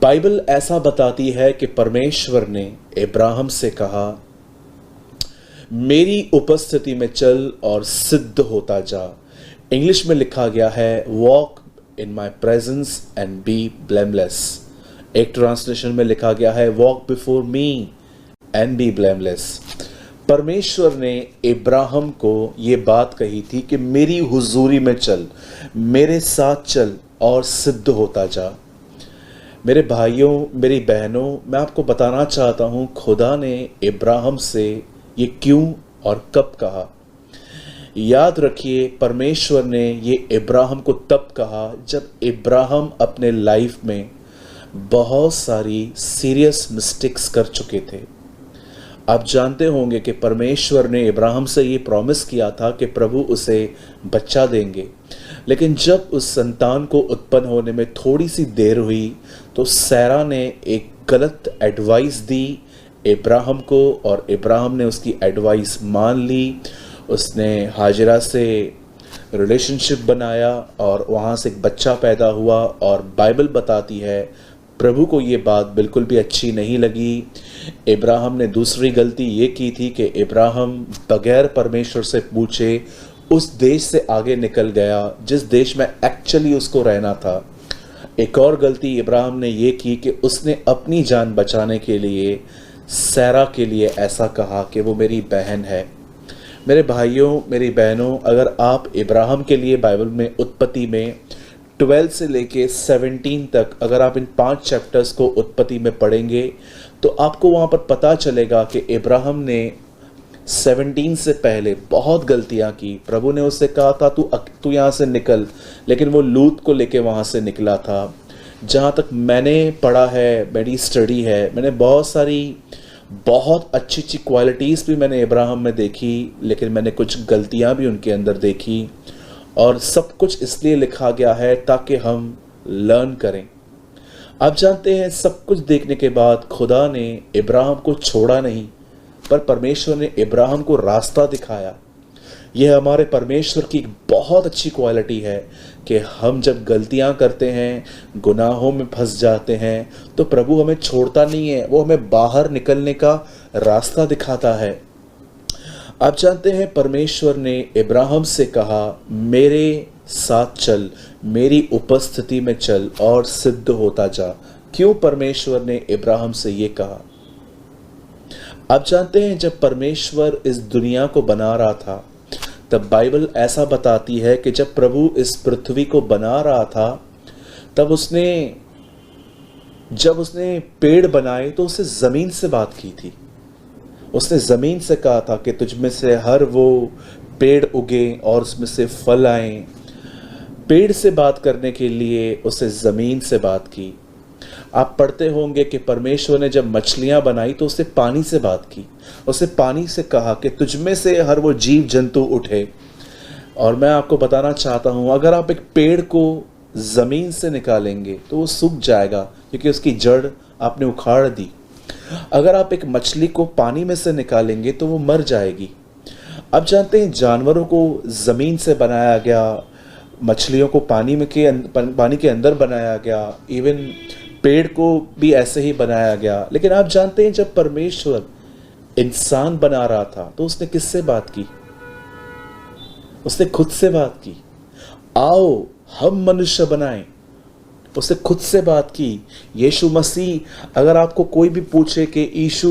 Bible ऐसा बताती है कि परमेश्वर ने इब्राहिम से कहा, मेरी उपस्थिति में चल और सिद्ध होता जा। इंग्लिश में लिखा गया है, walk in my presence and be blameless. एक ट्रांसलेशन में लिखा गया है, walk before me and be blameless. परमेश्वर ने इब्राहिम को ये बात कही थी कि मेरी हुजूरी में चल, मेरे साथ चल और सिद्ध होता जा। मेरे भाइयों, मेरी बहनों, मैं आपको बताना चाहता हूँ, खुदा ने इब्राहिम से ये क्यों और कब कहा। याद रखिए, परमेश्वर ने ये इब्राहिम को तब कहा जब इब्राहिम अपने लाइफ में बहुत सारी सीरियस मिस्टेक्स कर चुके थे। आप जानते होंगे कि परमेश्वर ने इब्राहिम से ये प्रॉमिस किया था कि प्रभु उसे बच्चा देंगे, लेकिन जब उस संतान को उत्पन्न होने में थोड़ी सी देर हुई तो सैरा ने एक गलत एडवाइस दी इब्राहिम को, और इब्राहिम ने उसकी एडवाइस मान ली। उसने हाजिरा से रिलेशनशिप बनाया और वहाँ से एक बच्चा पैदा हुआ। और बाइबल बताती है प्रभु को ये बात बिल्कुल भी अच्छी नहीं लगी। इब्राहिम ने दूसरी गलती ये की थी कि इब्राहिम बगैर परमेश्वर से पूछे उस देश से आगे निकल गया जिस देश में एक्चुअली उसको रहना था। एक और गलती इब्राहिम ने ये की कि उसने अपनी जान बचाने के लिए सैरा के लिए ऐसा कहा कि वो मेरी बहन है। मेरे भाइयों, मेरी बहनों, अगर आप इब्राहिम के लिए बाइबल में उत्पत्ति में 12 से लेके 17 तक अगर आप इन 5 चैप्टर्स को उत्पत्ति में पढ़ेंगे तो आपको वहाँ पर पता चलेगा कि इब्राहिम ने 17 से पहले बहुत गलतियाँ की। प्रभु ने उससे कहा था तू यहाँ से निकल, लेकिन वो लूत को लेके वहाँ से निकला था। जहाँ तक मैंने पढ़ा है, मेरी स्टडी है, मैंने बहुत अच्छी क्वालिटीज़ भी मैंने इब्राहिम में देखी, लेकिन मैंने कुछ गलतियाँ भी उनके अंदर देखी। और सब कुछ इसलिए लिखा गया है ताकि हम लर्न करें। आप जानते हैं, सब कुछ देखने के बाद खुदा ने इब्राहिम को छोड़ा नहीं, पर परमेश्वर ने इब्राहिम को रास्ता दिखाया। यह हमारे परमेश्वर की एक बहुत अच्छी क्वालिटी है कि हम जब गलतियां करते हैं, गुनाहों में फंस जाते हैं, तो प्रभु हमें छोड़ता नहीं है, वो हमें बाहर निकलने का रास्ता दिखाता है। आप जानते हैं, परमेश्वर ने इब्राहिम से कहा, मेरे साथ चल, मेरी उपस्थिति में चल और सिद्ध होता जा। क्यों परमेश्वर ने इब्राहिम से ये कहा? आप जानते हैं, जब परमेश्वर इस दुनिया को बना रहा था तब बाइबल ऐसा बताती है कि जब प्रभु इस पृथ्वी को बना रहा था तब जब उसने पेड़ बनाए तो उसने ज़मीन से बात की थी। उसने ज़मीन से कहा था कि तुझ में से हर वो पेड़ उगे और उसमें से फल आए। पेड़ से बात करने के लिए उसे ज़मीन से बात की। आप पढ़ते होंगे कि परमेश्वर ने जब मछलियां बनाई तो उससे पानी से बात की। उसे पानी से कहा कि तुझ में से हर वो जीव जंतु उठे। और मैं आपको बताना चाहता हूं, अगर आप एक पेड़ को ज़मीन से निकालेंगे तो वो सूख जाएगा क्योंकि उसकी जड़ आपने उखाड़ दी। अगर आप एक मछली को पानी में से निकालेंगे तो वो मर जाएगी। अब जानते हैं, जानवरों को ज़मीन से बनाया गया, मछलियों को पानी के अंदर बनाया गया, इवन पेड़ को भी ऐसे ही बनाया गया। लेकिन आप जानते हैं, जब परमेश्वर इंसान बना रहा था तो उसने किससे बात की? उसने खुद से बात की। आओ हम मनुष्य बनाएं, उसने खुद से बात की। यीशु मसीह, अगर आपको कोई भी पूछे कि यीशु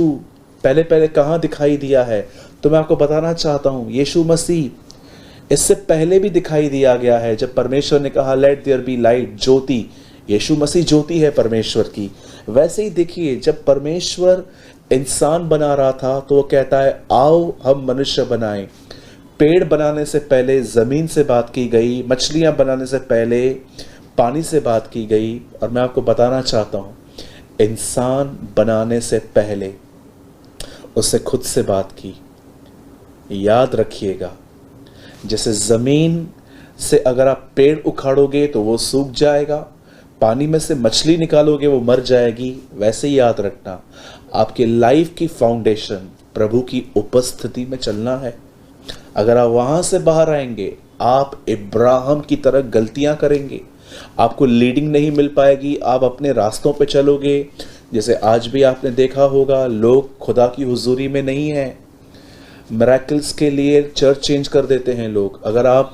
पहले कहाँ दिखाई दिया है, तो मैं आपको बताना चाहता हूँ, यीशु मसीह इससे पहले भी दिखाई दिया गया है। जब परमेश्वर ने कहा लेट देयर बी लाइट, ज्योति, यीशु मसीह ज्योति है परमेश्वर की। वैसे ही देखिए, जब परमेश्वर इंसान बना रहा था तो वो कहता है आओ हम मनुष्य बनाएं। पेड़ बनाने से पहले ज़मीन से बात की गई, मछलियां बनाने से पहले पानी से बात की गई। और मैं आपको बताना चाहता हूँ, इंसान बनाने से पहले उससे खुद से बात की। याद रखिएगा, जैसे ज़मीन से अगर आप पेड़ उखाड़ोगे तो वो सूख जाएगा, पानी में से मछली निकालोगे वो मर जाएगी, वैसे ही याद रखना, आपके लाइफ की फाउंडेशन प्रभु की उपस्थिति में चलना है। अगर आप वहाँ से बाहर आएंगे, आप इब्राहिम की तरह गलतियाँ करेंगे, आपको लीडिंग नहीं मिल पाएगी, आप अपने रास्तों पे चलोगे। जैसे आज भी आपने देखा होगा, लोग खुदा की हुजूरी में नहीं हैं। मिरेकल्स के लिए चर्च चेंज कर देते हैं लोग। अगर आप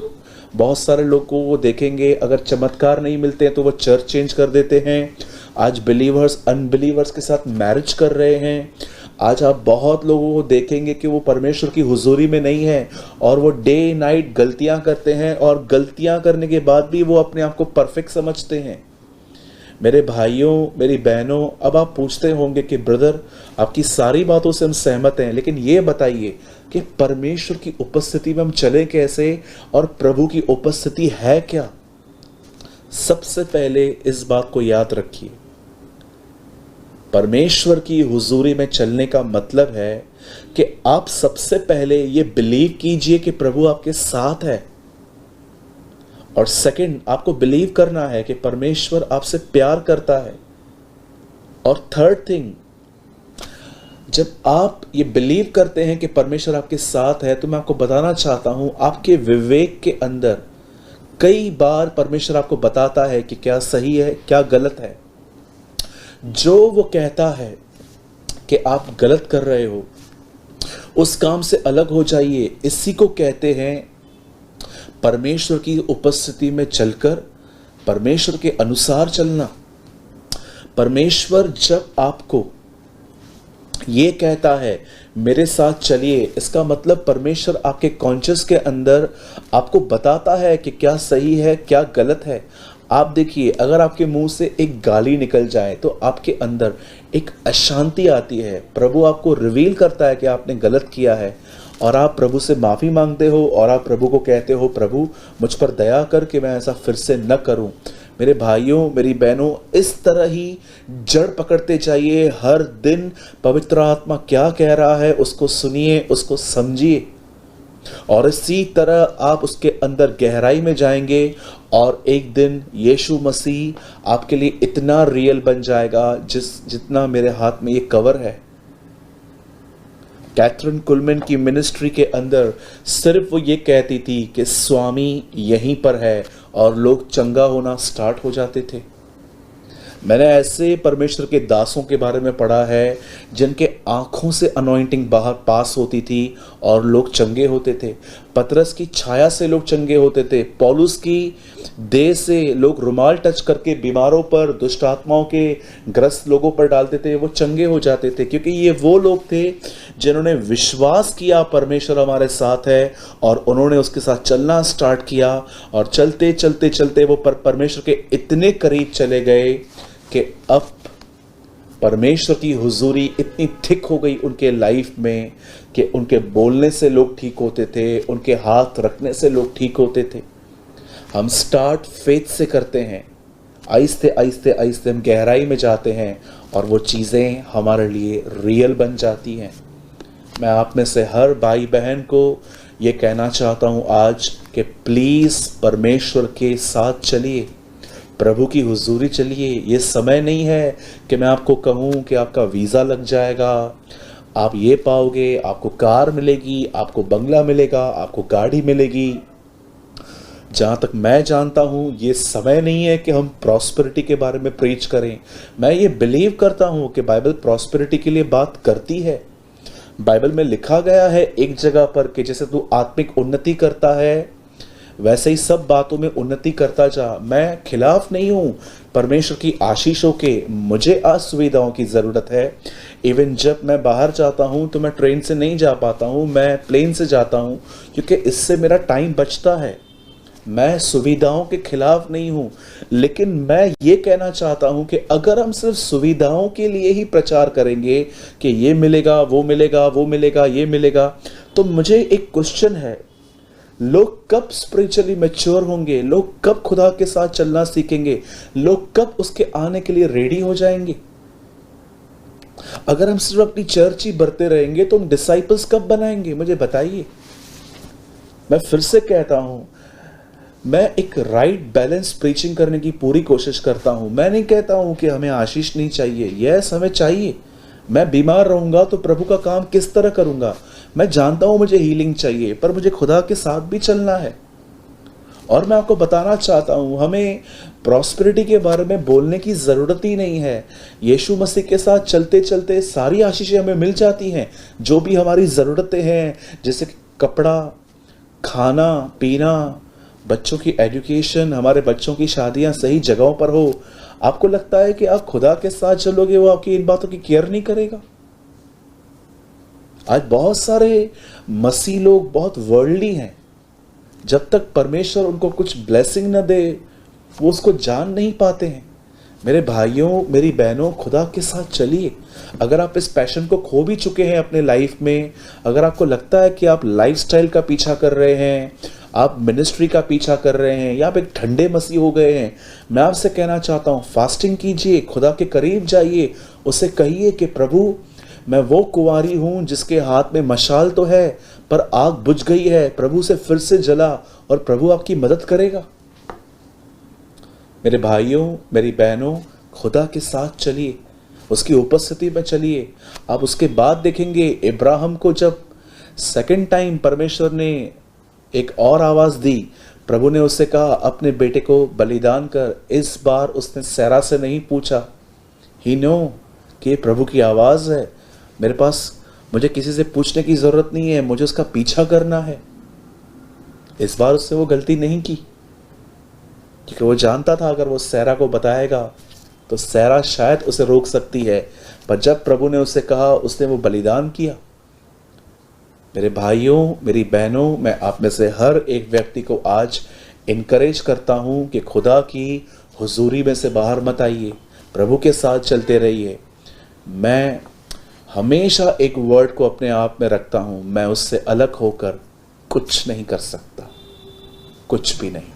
बहुत सारे लोगों को देखेंगे, अगर चमत्कार नहीं मिलते हैं तो वो चर्च चेंज कर देते हैं। आज बिलीवर्स अनबिलीवर्स के साथ मैरिज कर रहे हैं। आज आप बहुत लोगों को देखेंगे कि वो परमेश्वर की हुजूरी में नहीं है और वो डे नाइट गलतियां करते हैं, और गलतियां करने के बाद भी वो अपने आप को परफेक्ट समझते हैं। मेरे भाइयों, मेरी बहनों, अब आप पूछते होंगे कि ब्रदर, आपकी सारी बातों से हम सहमत हैं, लेकिन ये बताइए कि परमेश्वर की उपस्थिति में हम चलें कैसे, और प्रभु की उपस्थिति है क्या? सबसे पहले इस बात को याद रखिए, परमेश्वर की हुजूरी में चलने का मतलब है कि आप सबसे पहले ये बिलीव कीजिए कि प्रभु आपके साथ है, और सेकंड, आपको बिलीव करना है कि परमेश्वर आपसे प्यार करता है। और थर्ड थिंग, जब आप ये बिलीव करते हैं कि परमेश्वर आपके साथ है, तो मैं आपको बताना चाहता हूं, आपके विवेक के अंदर कई बार परमेश्वर आपको बताता है कि क्या सही है, क्या गलत है। जो वो कहता है कि आप गलत कर रहे हो, उस काम से अलग हो जाइए, इसी को कहते हैं परमेश्वर की उपस्थिति में चलकर परमेश्वर के अनुसार चलना। परमेश्वर जब आपको ये कहता है मेरे साथ चलिए, इसका मतलब परमेश्वर आपके कॉन्शियस के अंदर आपको बताता है कि क्या सही है, क्या गलत है। आप देखिए, अगर आपके मुंह से एक गाली निकल जाए तो आपके अंदर एक अशांति आती है। प्रभु आपको रिवील करता है कि आपने गलत किया है, और आप प्रभु से माफ़ी मांगते हो, और आप प्रभु को कहते हो, प्रभु मुझ पर दया कर कि मैं ऐसा फिर से न करूं। मेरे भाइयों, मेरी बहनों, इस तरह ही जड़ पकड़ते जाइए। हर दिन पवित्र आत्मा क्या कह रहा है उसको सुनिए, उसको समझिए, और इसी तरह आप उसके अंदर गहराई में जाएंगे, और एक दिन यीशु मसीह आपके लिए इतना रियल बन जाएगा जितना मेरे हाथ में ये कवर है। कैथरीन कुलमैन की मिनिस्ट्री के अंदर सिर्फ वो ये कहती थी कि स्वामी यहीं पर है, और लोग चंगा होना स्टार्ट हो जाते थे। मैंने ऐसे परमेश्वर के दासों के बारे में पढ़ा है जिनके आंखों से अनॉइंटिंग बाहर पास होती थी और लोग चंगे होते थे। पतरस की छाया से लोग चंगे होते थे। पौलुस की देह से लोग रुमाल टच करके बीमारों पर, दुष्ट आत्माओं के ग्रस्त लोगों पर डालते थे, वो चंगे हो जाते थे, क्योंकि ये वो लोग थे जिन्होंने विश्वास किया परमेश्वर हमारे साथ है, और उन्होंने उसके साथ चलना स्टार्ट किया, और चलते चलते चलते वो परमेश्वर के इतने करीब चले गए कि अब परमेश्वर की हुजूरी इतनी थिक हो गई उनके लाइफ में कि उनके बोलने से लोग ठीक होते थे, उनके हाथ रखने से लोग ठीक होते थे। हम स्टार्ट फेथ से करते हैं, आहिस्ते आहिस्ते आहिस्ते हम गहराई में जाते हैं, और वो चीज़ें हमारे लिए रियल बन जाती हैं। मैं आप में से हर भाई बहन को ये कहना चाहता हूँ आज कि प्लीज़ परमेश्वर के साथ चलिए, प्रभु की हुजूरी चलिए। ये समय नहीं है कि मैं आपको कहूँ कि आपका वीज़ा लग जाएगा, आप ये पाओगे, आपको कार मिलेगी, आपको बंगला मिलेगा, आपको गाड़ी मिलेगी। जहाँ तक मैं जानता हूँ, ये समय नहीं है कि हम प्रॉस्पेरिटी के बारे में प्रीच करें। मैं ये बिलीव करता हूँ कि बाइबल प्रॉस्पेरिटी के लिए बात करती है। बाइबल में लिखा गया है एक जगह पर कि जैसे तू आत्मिक उन्नति करता है, वैसे ही सब बातों में उन्नति करता जा। मैं खिलाफ नहीं हूँ परमेश्वर की आशीषों के, मुझे असुविधाओं की ज़रूरत है। इवन जब मैं बाहर जाता हूँ तो मैं ट्रेन से नहीं जा पाता हूँ, मैं प्लेन से जाता हूँ, क्योंकि इससे मेरा टाइम बचता है। मैं सुविधाओं के खिलाफ नहीं हूँ, लेकिन मैं ये कहना चाहता हूँ कि अगर हम सिर्फ सुविधाओं के लिए ही प्रचार करेंगे कि ये मिलेगा, वो मिलेगा, वो मिलेगा, ये मिलेगा, तो मुझे एक क्वेश्चन है, लोग कब स्पिरिचुअली मैच्योर होंगे? लोग कब खुदा के साथ चलना सीखेंगे? लोग कब उसके आने के लिए रेडी हो जाएंगे? अगर हम सिर्फ अपनी चर्च ही बढ़ते रहेंगे तो हम डिसाइपल्स कब बनाएंगे? मुझे बताइए। मैं फिर से कहता हूं, मैं एक राइट बैलेंस प्रीचिंग करने की पूरी कोशिश करता हूं। मैं नहीं कहता हूं कि हमें आशीष नहीं चाहिए, यस हमें चाहिए। मैं बीमार रहूंगा तो प्रभु का काम किस तरह करूंगा? मैं जानता हूं मुझे हीलिंग चाहिए, पर मुझे खुदा के साथ भी चलना है। और मैं आपको बताना चाहता हूँ, हमें प्रॉस्पेरिटी के बारे में बोलने की ज़रूरत ही नहीं है। यीशु मसीह के साथ चलते चलते सारी आशीषें हमें मिल जाती हैं। जो भी हमारी ज़रूरतें हैं, जैसे कि कपड़ा, खाना पीना, बच्चों की एजुकेशन, हमारे बच्चों की शादियां सही जगहों पर हो, आपको लगता है कि आप खुदा के साथ चलोगे, वो आपकी इन बातों की केयर नहीं करेगा? आज बहुत सारे मसीह लोग बहुत वर्ल्डली हैं। जब तक परमेश्वर उनको कुछ ब्लेसिंग न दे, वो उसको जान नहीं पाते हैं। मेरे भाइयों, मेरी बहनों, खुदा के साथ चलिए। अगर आप इस पैशन को खो भी चुके हैं अपने लाइफ में, अगर आपको लगता है कि आप लाइफस्टाइल का पीछा कर रहे हैं, आप मिनिस्ट्री का पीछा कर रहे हैं, या आप एक ठंडे मसीह हो गए हैं, मैं आपसे कहना चाहता हूँ, फास्टिंग कीजिए, खुदा के करीब जाइए, उससे कहिए कि प्रभु, मैं वो कुंवारी हूँ जिसके हाथ में मशाल तो है पर आग बुझ गई है, प्रभु से फिर से जला, और प्रभु आपकी मदद करेगा। मेरे भाइयों, मेरी बहनों, खुदा के साथ चलिए, उसकी उपस्थिति में चलिए। आप उसके बाद देखेंगे, इब्राहिम को जब सेकंड टाइम परमेश्वर ने एक और आवाज़ दी, प्रभु ने उससे कहा अपने बेटे को बलिदान कर। इस बार उसने सैरा से नहीं पूछा, ही नो कि प्रभु की आवाज़ है, मेरे पास, मुझे किसी से पूछने की ज़रूरत नहीं है, मुझे उसका पीछा करना है। इस बार उससे वो गलती नहीं की, क्योंकि वो जानता था अगर वो सैरा को बताएगा तो सैरा शायद उसे रोक सकती है। पर जब प्रभु ने उसे कहा, उसने वो बलिदान किया। मेरे भाइयों, मेरी बहनों, मैं आप में से हर एक व्यक्ति को आज इनकरेज करता हूँ कि खुदा की हुजूरी में से बाहर मत आइए, प्रभु के साथ चलते रहिए। मैं हमेशा एक वर्ड को अपने आप में रखता हूँ, मैं उससे अलग होकर कुछ नहीं कर सकता, कुछ भी नहीं।